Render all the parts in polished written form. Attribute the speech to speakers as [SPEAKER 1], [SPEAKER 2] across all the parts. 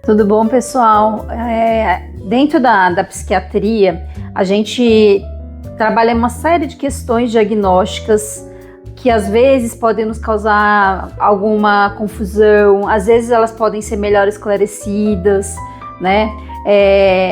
[SPEAKER 1] Tudo bom, pessoal? Dentro da psiquiatria, a gente trabalha uma série de questões diagnósticas que às vezes podem nos causar alguma confusão, às vezes elas podem ser melhor esclarecidas, né?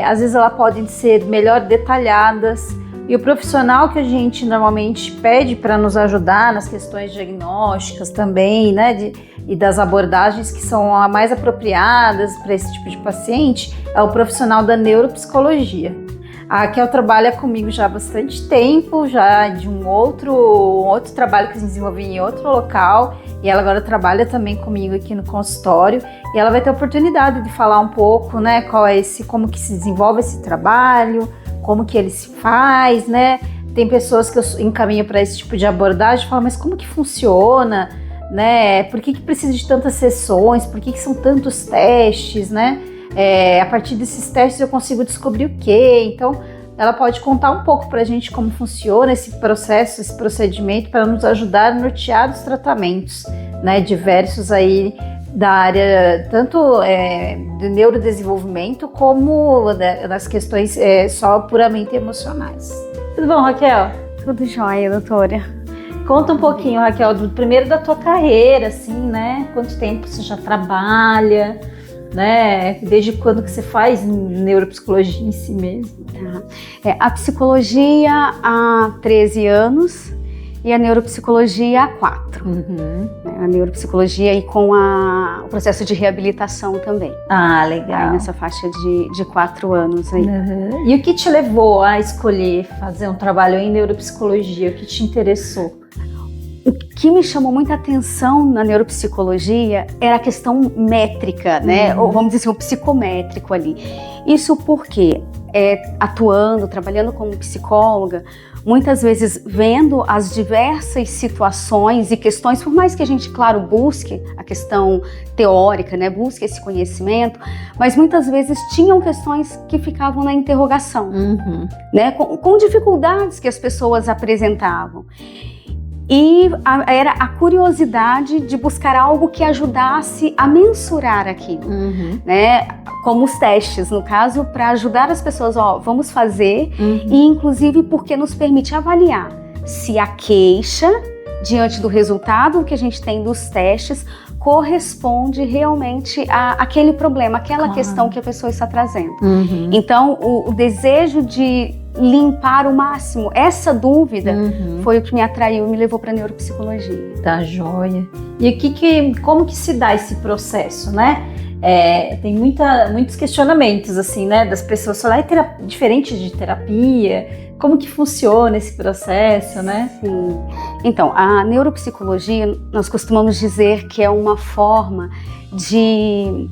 [SPEAKER 1] Às vezes elas podem ser melhor detalhadas. E o profissional que a gente normalmente pede para nos ajudar nas questões diagnósticas também, né, e das abordagens que são as mais apropriadas para esse tipo de paciente, é o profissional da neuropsicologia. A Raquel trabalha comigo já há bastante tempo, já de um outro trabalho que eu desenvolvi em outro local, e ela agora trabalha também comigo aqui no consultório, e ela vai ter a oportunidade de falar um pouco, né, como que se desenvolve esse trabalho, como que ele se faz, né? Tem pessoas que eu encaminho para esse tipo de abordagem e falam, mas como que funciona, né? Por que precisa de tantas sessões? Por que são tantos testes, né? A partir desses testes eu consigo descobrir o quê? Então, ela pode contar um pouco para a gente como funciona esse processo, esse procedimento, para nos ajudar a nortear os tratamentos, né? Diversos aí da área tanto de neurodesenvolvimento como das questões só puramente emocionais. Tudo bom, Raquel?
[SPEAKER 2] Tudo jóia, doutora.
[SPEAKER 1] Conta um pouquinho, Raquel, primeiro da tua carreira, assim, né? Quanto tempo você já trabalha, né? Desde quando que você faz neuropsicologia em si mesmo?
[SPEAKER 2] A psicologia há 13 anos e a neuropsicologia há 4. A neuropsicologia e com o processo de reabilitação também.
[SPEAKER 1] Ah, legal.
[SPEAKER 2] Aí nessa faixa de 4 anos aí.
[SPEAKER 1] E o que te levou a escolher fazer um trabalho em neuropsicologia? O que te interessou?
[SPEAKER 2] O que me chamou muita atenção na neuropsicologia era a questão métrica, né? Ou vamos dizer assim, o psicométrico ali. Isso porque, atuando, trabalhando como psicóloga, muitas vezes vendo as diversas situações e questões, por mais que a gente, claro, busque a questão teórica, né, busque esse conhecimento, mas muitas vezes tinham questões que ficavam na interrogação, né, com dificuldades que as pessoas apresentavam. E era a curiosidade de buscar algo que ajudasse a mensurar aquilo, né? Como os testes, no caso, para ajudar as pessoas, vamos fazer, e inclusive porque nos permite avaliar se a queixa, diante do resultado que a gente tem dos testes, corresponde realmente àquele problema, àquela questão que a pessoa está trazendo. Então, o desejo de limpar o máximo essa dúvida foi o que me atraiu e me levou para a neuropsicologia.
[SPEAKER 1] Tá joia. E como que se dá esse processo, né? Tem muitos questionamentos, assim, né? Das pessoas falarem, diferente de terapia, como que funciona esse processo, né?
[SPEAKER 2] Sim. Então, a neuropsicologia, nós costumamos dizer que é uma forma de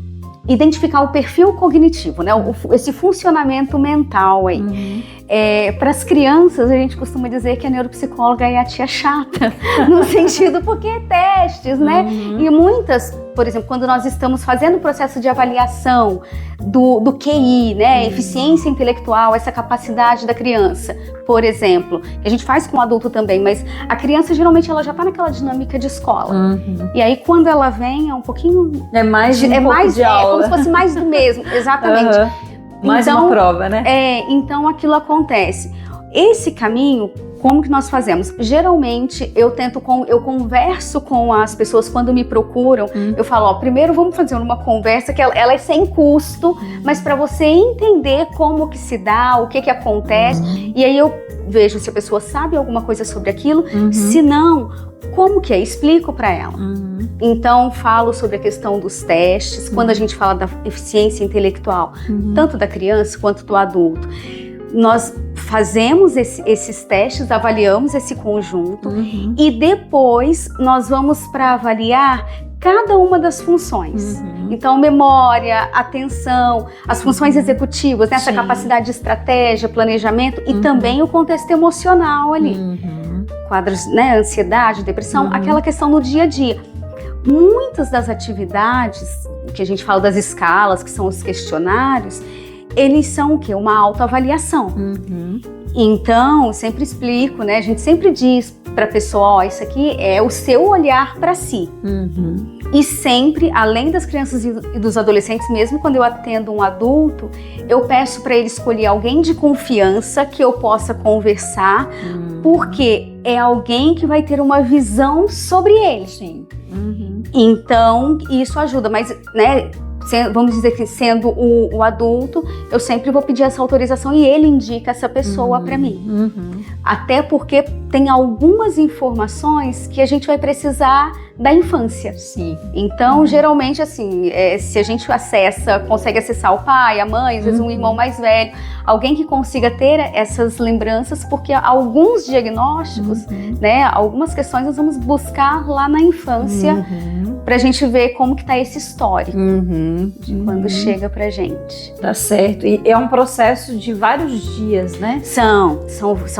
[SPEAKER 2] identificar o perfil cognitivo, né? Esse funcionamento mental aí. Para as crianças, a gente costuma dizer que a neuropsicóloga é a tia chata, no sentido porque é testes, né? E muitas, por exemplo, quando nós estamos fazendo o processo de avaliação do QI, né? Eficiência intelectual, essa capacidade da criança, por exemplo, que a gente faz com o adulto também, mas a criança geralmente ela já está naquela dinâmica de escola. E aí quando ela vem é um pouquinho...
[SPEAKER 1] É mais de aula.
[SPEAKER 2] Como se fosse mais do mesmo, exatamente.
[SPEAKER 1] Mais uma prova, né?
[SPEAKER 2] Então aquilo acontece. Esse caminho, como que nós fazemos? Geralmente eu converso com as pessoas quando me procuram, eu falo, primeiro vamos fazer uma conversa que ela é sem custo, mas para você entender como que se dá, o que acontece, e aí eu vejo se a pessoa sabe alguma coisa sobre aquilo, se não, como que é? Explico para ela. Então, falo sobre a questão dos testes, quando a gente fala da eficiência intelectual, tanto da criança quanto do adulto. Nós fazemos esses testes, avaliamos esse conjunto e depois nós vamos para avaliar cada uma das funções. Então, memória, atenção, as funções executivas, essa capacidade de estratégia, planejamento e também o contexto emocional ali. Quadros, né, ansiedade, depressão, aquela questão no dia a dia. Muitas das atividades que a gente fala das escalas, que são os questionários, eles são o quê? Uma autoavaliação. Então, sempre explico, né? A gente sempre diz para a pessoa, isso aqui é o seu olhar para si. E sempre, além das crianças e dos adolescentes, mesmo quando eu atendo um adulto, eu peço para ele escolher alguém de confiança que eu possa conversar, porque é alguém que vai ter uma visão sobre ele.
[SPEAKER 1] Sim.
[SPEAKER 2] Então, isso ajuda, mas, né, vamos dizer que sendo o adulto, eu sempre vou pedir essa autorização e ele indica essa pessoa para mim. Até porque tem algumas informações que a gente vai precisar da infância.
[SPEAKER 1] Sim.
[SPEAKER 2] Então, geralmente, assim, se a gente consegue acessar o pai, a mãe, às vezes um irmão mais velho, alguém que consiga ter essas lembranças, porque alguns diagnósticos, né, algumas questões nós vamos buscar lá na infância pra gente ver como que tá esse histórico de quando chega pra gente.
[SPEAKER 1] Tá certo. E é um processo de vários dias, né?
[SPEAKER 2] São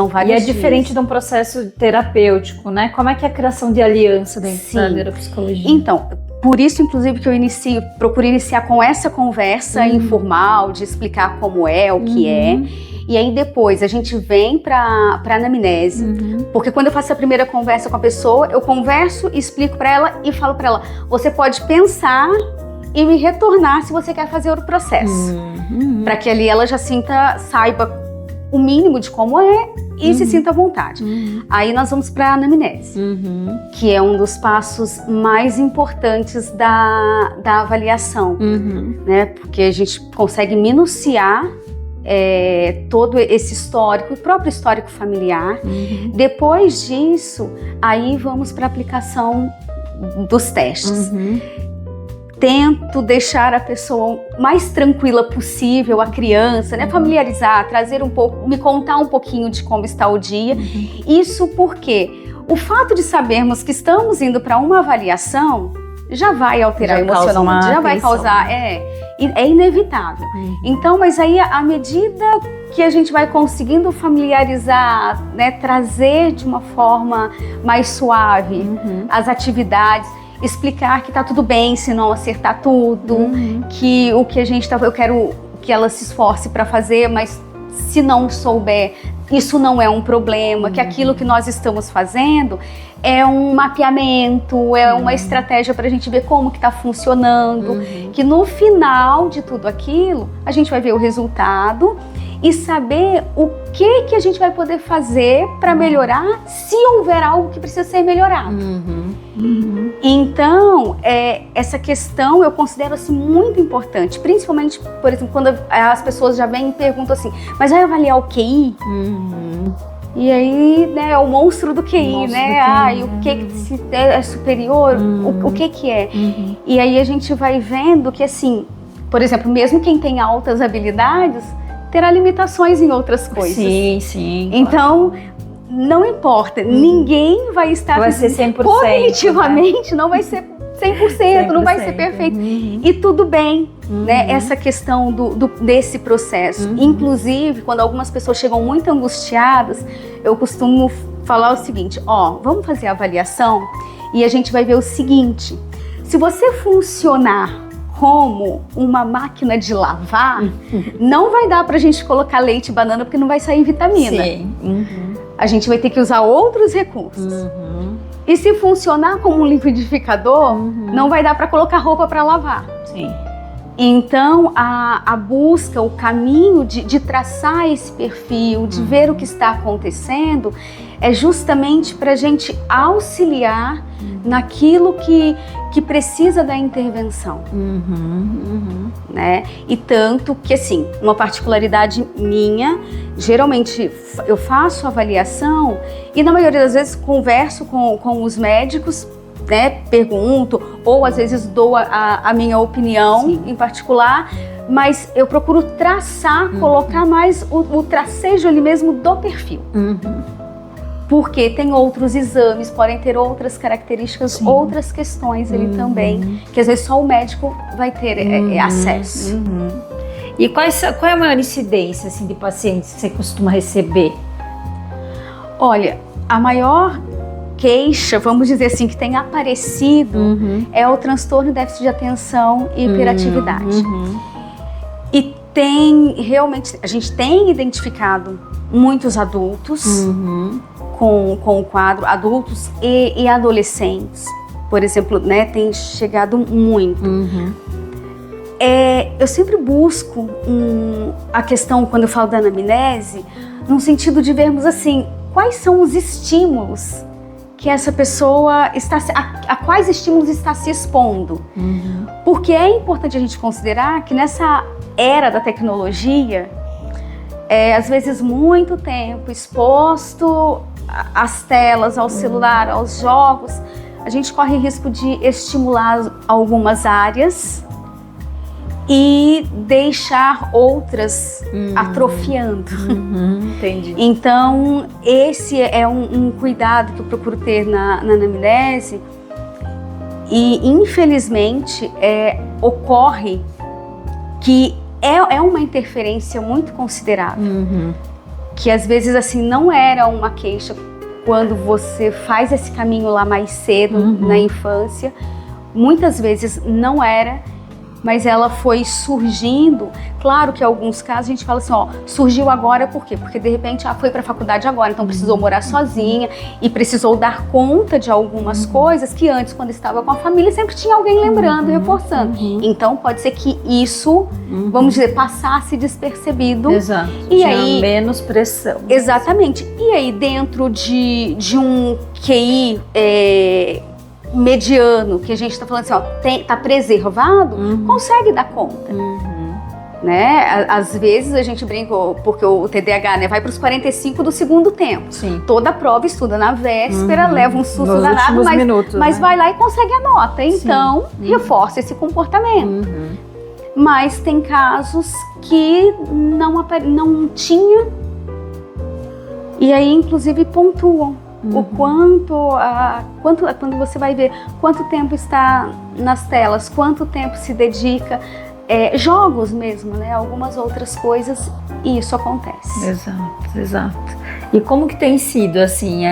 [SPEAKER 2] vários dias.
[SPEAKER 1] E é diferente de um processo terapêutico, né? Como é que é a criação de aliança dentro da neuropsicologia?
[SPEAKER 2] Então, por isso, inclusive, que eu procuro iniciar com essa conversa informal, de explicar como é, o que é. E aí depois a gente vem pra anamnese, porque quando eu faço a primeira conversa com a pessoa, eu converso, explico pra ela e falo pra ela, você pode pensar e me retornar se você quer fazer o processo. Pra que ali ela já saiba o mínimo de como é e se sinta à vontade. Aí nós vamos pra anamnese, que é um dos passos mais importantes da avaliação, né? Porque a gente consegue minuciar todo esse histórico, o próprio histórico familiar. Depois disso, aí vamos para a aplicação dos testes. Tento deixar a pessoa mais tranquila possível, a criança, né? Familiarizar, trazer um pouco, me contar um pouquinho de como está o dia. Isso porque o fato de sabermos que estamos indo para uma avaliação já vai alterar emocionalmente, já vai causar, é inevitável. Então, mas aí à medida que a gente vai conseguindo familiarizar, né, trazer de uma forma mais suave as atividades, explicar que tá tudo bem se não acertar tudo, que o que a gente eu quero que ela se esforce para fazer, mas se não souber, isso não é um problema, que aquilo que nós estamos fazendo é um mapeamento, é uma estratégia para a gente ver como que está funcionando, que no final de tudo aquilo, a gente vai ver o resultado e saber o que a gente vai poder fazer para melhorar, se houver algo que precisa ser melhorado. Então, essa questão eu considero assim, muito importante, principalmente, por exemplo, quando as pessoas já vêm e perguntam assim, mas vai avaliar o QI? E aí, né, é o monstro do QI, né? E o que se é superior, o que é? E aí a gente vai vendo que, assim, por exemplo, mesmo quem tem altas habilidades, terá limitações em outras coisas.
[SPEAKER 1] Sim.
[SPEAKER 2] Então, não importa, ninguém vai estar...
[SPEAKER 1] Vai ser 100%.
[SPEAKER 2] Cognitivamente,
[SPEAKER 1] né?
[SPEAKER 2] Não vai ser 100%, não vai ser perfeito. E tudo bem, né? Essa questão desse processo. Inclusive, quando algumas pessoas chegam muito angustiadas, eu costumo falar o seguinte, vamos fazer a avaliação e a gente vai ver o seguinte, se você funcionar como uma máquina de lavar, não vai dar pra gente colocar leite e banana porque não vai sair vitamina. A gente vai ter que usar outros recursos. E se funcionar como um liquidificador, não vai dar para colocar roupa para lavar. Então, a busca, o caminho de traçar esse perfil, de ver o que está acontecendo, é justamente para a gente auxiliar naquilo que precisa da intervenção. Né? E tanto que, assim, uma particularidade minha, geralmente eu faço avaliação e na maioria das vezes converso com os médicos, né, pergunto, ou às vezes dou a minha opinião em particular, mas eu procuro traçar, colocar mais o tracejo ali mesmo do perfil. Porque tem outros exames, podem ter outras características, outras questões ali também, que às vezes só o médico vai ter acesso.
[SPEAKER 1] E qual é a maior incidência assim, de pacientes que você costuma receber?
[SPEAKER 2] Olha, a maior queixa, vamos dizer assim, que tem aparecido é o transtorno de déficit de atenção e hiperatividade. E realmente, a gente tem identificado muitos adultos com o quadro, adultos e adolescentes, por exemplo, né, tem chegado muito. Eu sempre busco a questão, quando eu falo da anamnese, no sentido de vermos assim, quais são os estímulos que essa pessoa está, a quais estímulos está se expondo. Porque é importante a gente considerar que nessa era da tecnologia, às vezes muito tempo exposto às telas, ao celular, aos jogos, a gente corre risco de estimular algumas áreas e deixar outras atrofiando.
[SPEAKER 1] Entendi.
[SPEAKER 2] Então, esse é um cuidado que eu procuro ter na anamnese e, infelizmente, ocorre que é uma interferência muito considerável, que às vezes assim não era uma queixa quando você faz esse caminho lá mais cedo na infância, muitas vezes não era, mas ela foi surgindo. Claro que em alguns casos a gente fala assim, ó, surgiu agora por quê? Porque de repente foi para a faculdade agora, então precisou morar sozinha e precisou dar conta de algumas coisas que antes, quando estava com a família, sempre tinha alguém lembrando e reforçando. Então pode ser que isso, vamos dizer, passasse despercebido.
[SPEAKER 1] Exato.
[SPEAKER 2] E
[SPEAKER 1] tinha
[SPEAKER 2] aí
[SPEAKER 1] menos pressão.
[SPEAKER 2] Exatamente. E aí dentro de um QI mediano, que a gente está falando assim, ó, tá preservado, consegue dar conta. Né? Às vezes a gente brinca, porque o TDAH, né, vai para os 45 do segundo tempo.
[SPEAKER 1] Sim.
[SPEAKER 2] Toda a prova estuda na véspera, leva um susto danado, mas vai lá e consegue a nota. Então, reforça esse comportamento. Mas tem casos que não tinha, e aí inclusive pontuam. O quando você vai ver quanto tempo está nas telas, quanto tempo se dedica, jogos mesmo, né? Algumas outras coisas, e isso acontece.
[SPEAKER 1] Exato. E como que tem sido, assim,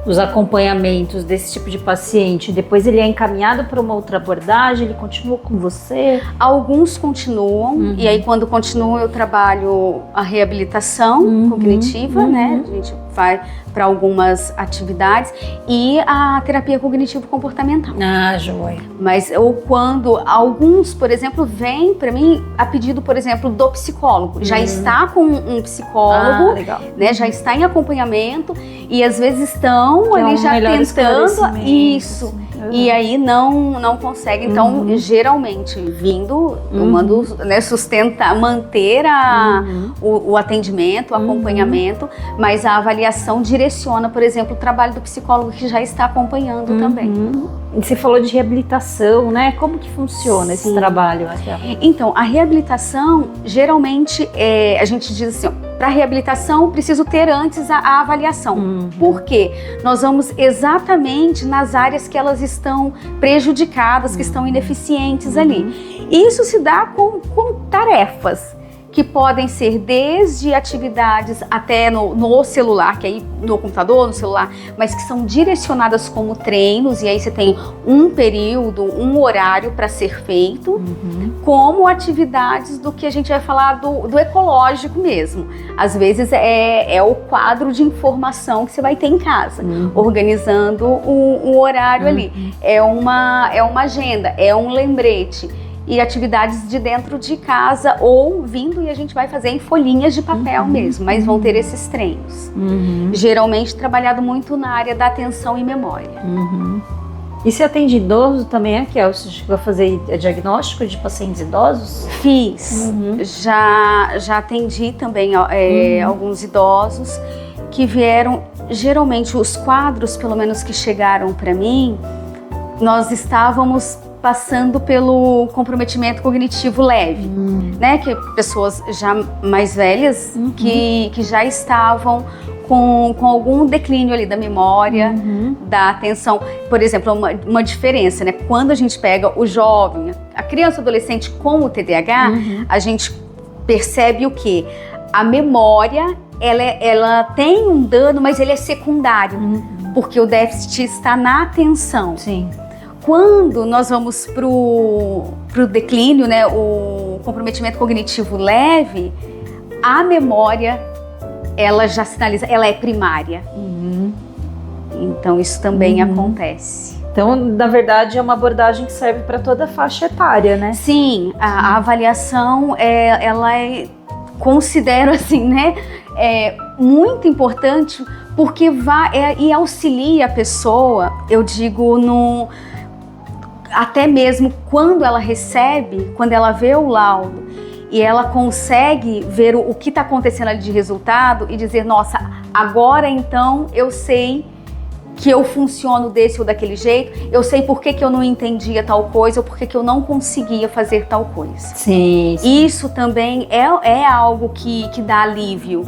[SPEAKER 1] os acompanhamentos desse tipo de paciente? Depois ele é encaminhado para uma outra abordagem, ele continua com você?
[SPEAKER 2] Alguns continuam, e aí quando continuam eu trabalho a reabilitação cognitiva, né? A gente vai para algumas atividades, e a terapia cognitivo-comportamental.
[SPEAKER 1] Ah, joia.
[SPEAKER 2] Mas ou quando alguns, por exemplo, vêm para mim a pedido, por exemplo, do psicólogo. Já está com um psicólogo,
[SPEAKER 1] legal.
[SPEAKER 2] né? Já está em acompanhamento e às vezes estão ali já tentando isso. E aí não consegue, então geralmente vindo, tomando, né, sustentar, manter o atendimento, o acompanhamento, mas a avaliação direciona, por exemplo, o trabalho do psicólogo que já está acompanhando também.
[SPEAKER 1] E você falou de reabilitação, né? Como que funciona esse trabalho?
[SPEAKER 2] Então, a reabilitação, geralmente, a gente diz assim, para reabilitação, preciso ter antes a avaliação. Por quê? Nós vamos exatamente nas áreas que elas estão prejudicadas, que estão ineficientes ali. Isso se dá com tarefas que podem ser desde atividades até no celular, que aí no computador, no celular, mas que são direcionadas como treinos, e aí você tem um período, um horário para ser feito, como atividades do que a gente vai falar do ecológico mesmo. Às vezes é o quadro de informação que você vai ter em casa, organizando o horário ali. É uma agenda, é um lembrete. E atividades de dentro de casa ou vindo, e a gente vai fazer em folhinhas de papel mesmo, mas vão ter esses treinos. Geralmente trabalhado muito na área da atenção e memória.
[SPEAKER 1] E você atende idoso também, Raquel? Você chegou a fazer diagnóstico de pacientes idosos?
[SPEAKER 2] Fiz. Já atendi também alguns idosos que vieram, geralmente os quadros, pelo menos que chegaram para mim, nós estávamos passando pelo comprometimento cognitivo leve, né? Que pessoas já mais velhas que já estavam com algum declínio ali da memória, da atenção. Por exemplo, uma diferença, né? Quando a gente pega o jovem, a criança, adolescente com o TDAH, a gente percebe o quê? A memória, ela tem um dano, mas ele é secundário, porque o déficit está na atenção.
[SPEAKER 1] Sim.
[SPEAKER 2] Quando nós vamos pro declínio, né, o comprometimento cognitivo leve, a memória, ela já sinaliza, ela é primária. Então isso também acontece.
[SPEAKER 1] Então, na verdade, é uma abordagem que serve para toda a faixa etária, né?
[SPEAKER 2] Sim, a avaliação, considero assim, né, muito importante, porque e auxilia a pessoa, eu digo, até mesmo quando ela recebe, quando ela vê o laudo, e ela consegue ver o que está acontecendo ali de resultado e dizer, nossa, agora então eu sei que eu funciono desse ou daquele jeito, eu sei por que eu não entendia tal coisa ou por que eu não conseguia fazer tal coisa.
[SPEAKER 1] Sim.
[SPEAKER 2] Isso também é algo que dá alívio,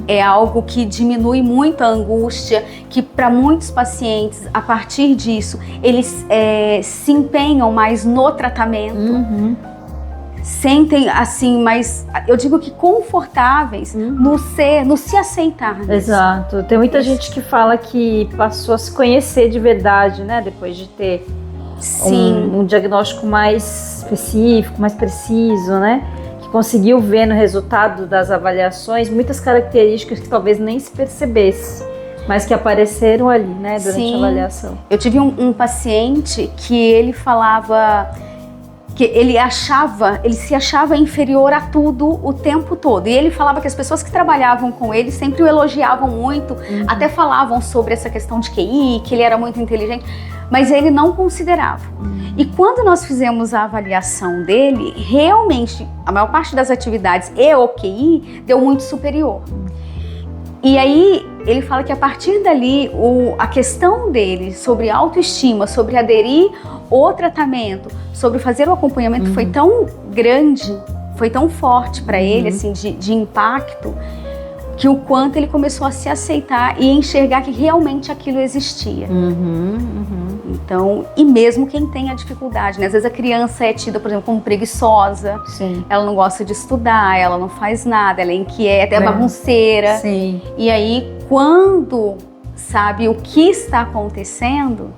[SPEAKER 2] é algo que diminui muito a angústia, que para muitos pacientes, a partir disso, eles se empenham mais no tratamento, sentem assim, mas eu digo que confortáveis no se aceitar.
[SPEAKER 1] Exato. Tem muita gente que fala que passou a se conhecer de verdade, né? Depois de ter um diagnóstico mais específico, mais preciso, né? Que conseguiu ver no resultado das avaliações muitas características que talvez nem se percebesse, mas que apareceram ali, né? Durante a avaliação.
[SPEAKER 2] Eu tive um paciente que ele falava que ele se achava inferior a tudo o tempo todo. E ele falava que as pessoas que trabalhavam com ele sempre o elogiavam muito, até falavam sobre essa questão de QI, que ele era muito inteligente, mas ele não considerava. E quando nós fizemos a avaliação dele, realmente, a maior parte das atividades e o QI deu muito superior. E aí, ele fala que a partir dali, a questão dele sobre autoestima, sobre aderir ao tratamento, sobre fazer o acompanhamento foi tão grande, foi tão forte para ele, assim, de impacto, que o quanto ele começou a se aceitar e enxergar que realmente aquilo existia. Então, e mesmo quem tem a dificuldade, né? Às vezes a criança é tida, por exemplo, como preguiçosa, ela não gosta de estudar, ela não faz nada, ela é inquieta, é bagunceira. E aí, quando sabe o que está acontecendo,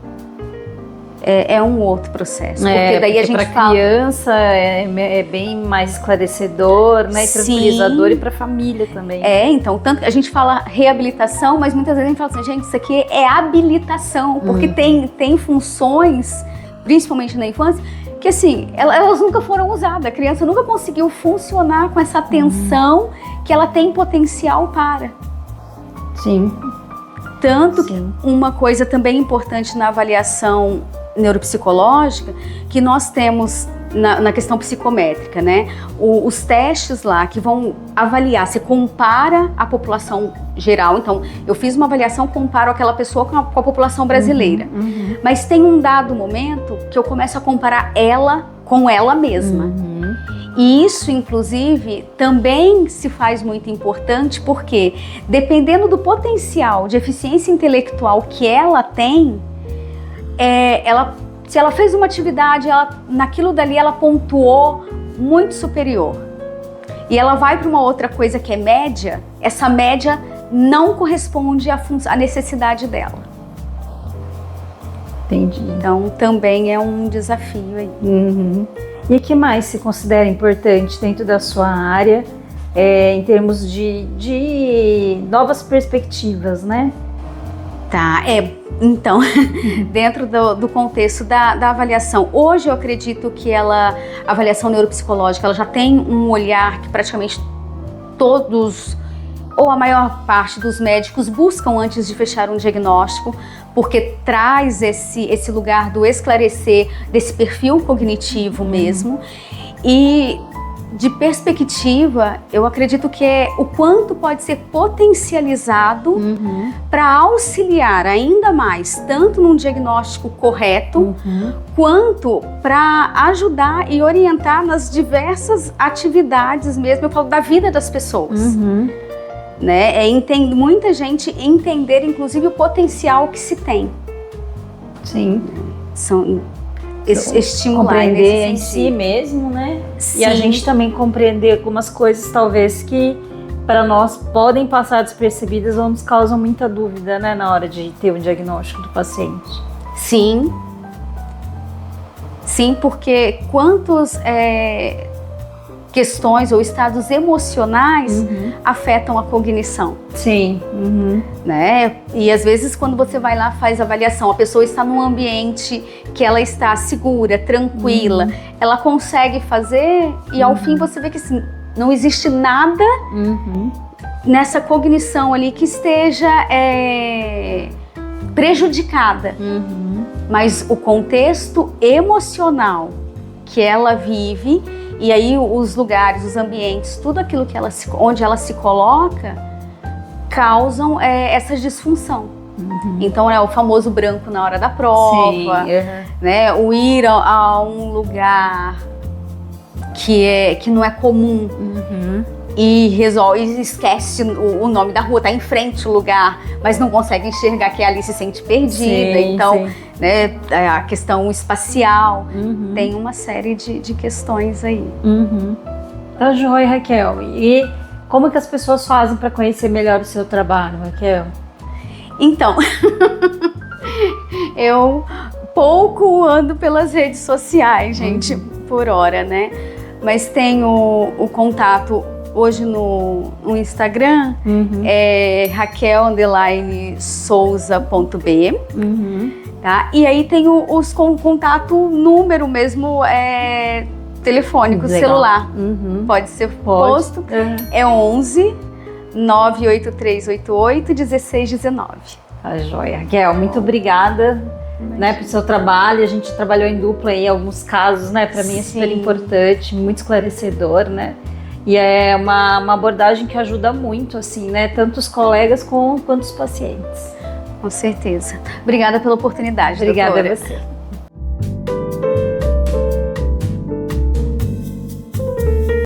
[SPEAKER 2] é um outro processo. Porque daí a gente
[SPEAKER 1] para criança é bem mais esclarecedor, né? E tranquilizador, e para a família também.
[SPEAKER 2] Então, tanto que a gente fala reabilitação, mas muitas vezes a gente fala assim, gente, isso aqui é habilitação, porque tem funções, principalmente na infância, que assim, elas nunca foram usadas. A criança nunca conseguiu funcionar com essa atenção que ela tem potencial para. Tanto que uma coisa também importante na avaliação neuropsicológica, que nós temos na questão psicométrica, né? Os testes lá que vão avaliar, você compara a população geral. Então, eu fiz uma avaliação, comparo aquela pessoa com a população brasileira. Mas tem um dado momento que eu começo a comparar ela com ela mesma. E isso, inclusive, também se faz muito importante, porque dependendo do potencial de eficiência intelectual que ela tem, se ela fez uma atividade, naquilo dali ela pontuou muito superior. E ela vai para uma outra coisa que é média, essa média não corresponde à necessidade dela.
[SPEAKER 1] Entendi.
[SPEAKER 2] Então, também é um desafio aí.
[SPEAKER 1] E o que mais se considera importante dentro da sua área, em termos de novas perspectivas, né?
[SPEAKER 2] Então, dentro do contexto da avaliação, hoje eu acredito que a avaliação neuropsicológica, ela já tem um olhar que praticamente todos, ou a maior parte dos médicos buscam antes de fechar um diagnóstico, porque traz esse lugar do esclarecer, desse perfil cognitivo mesmo. E de perspectiva, eu acredito que é o quanto pode ser potencializado para auxiliar ainda mais, tanto num diagnóstico correto, quanto para ajudar e orientar nas diversas atividades mesmo, eu falo da vida das pessoas. Né? Muita gente entender, inclusive, o potencial que se tem. Estimular
[SPEAKER 1] compreender em si mesmo, né? E a gente também compreender algumas coisas, talvez, que para nós podem passar despercebidas ou nos causam muita dúvida, né? Na hora de ter o diagnóstico do paciente.
[SPEAKER 2] Sim, porque quantos questões ou estados emocionais afetam a cognição.
[SPEAKER 1] Sim.
[SPEAKER 2] Né? E às vezes quando você vai lá, faz avaliação, a pessoa está num ambiente que ela está segura, tranquila, ela consegue fazer e ao fim você vê que assim, não existe nada nessa cognição ali que esteja prejudicada. Mas o contexto emocional que ela vive, e aí os lugares, os ambientes, tudo aquilo que onde ela se coloca, causam essa disfunção. Então é o famoso branco na hora da prova, né? O ir a um lugar que não é comum e esquece o nome da rua, tá em frente o lugar, mas não consegue enxergar que ali se sente perdida. Então, né, a questão espacial, tem uma série de questões aí.
[SPEAKER 1] Tá joia, Raquel. E como que as pessoas fazem para conhecer melhor o seu trabalho, Raquel?
[SPEAKER 2] Então, eu pouco ando pelas redes sociais, gente, por hora, né? Mas tenho o contato hoje no Instagram, é raquel_souza.b, tá? E aí tem os contato número mesmo, telefônico, celular. Pode ser posto. É 11 98388 1619.
[SPEAKER 1] Tá joia. Raquel, muito obrigada, né, pelo seu trabalho. A gente trabalhou em dupla aí em alguns casos, né? Para mim é super importante, muito esclarecedor, né? E é uma abordagem que ajuda muito, assim, né? Tanto os colegas quanto os pacientes.
[SPEAKER 2] Com certeza. Obrigada pela oportunidade,
[SPEAKER 1] Obrigada
[SPEAKER 2] doutora.
[SPEAKER 1] a você.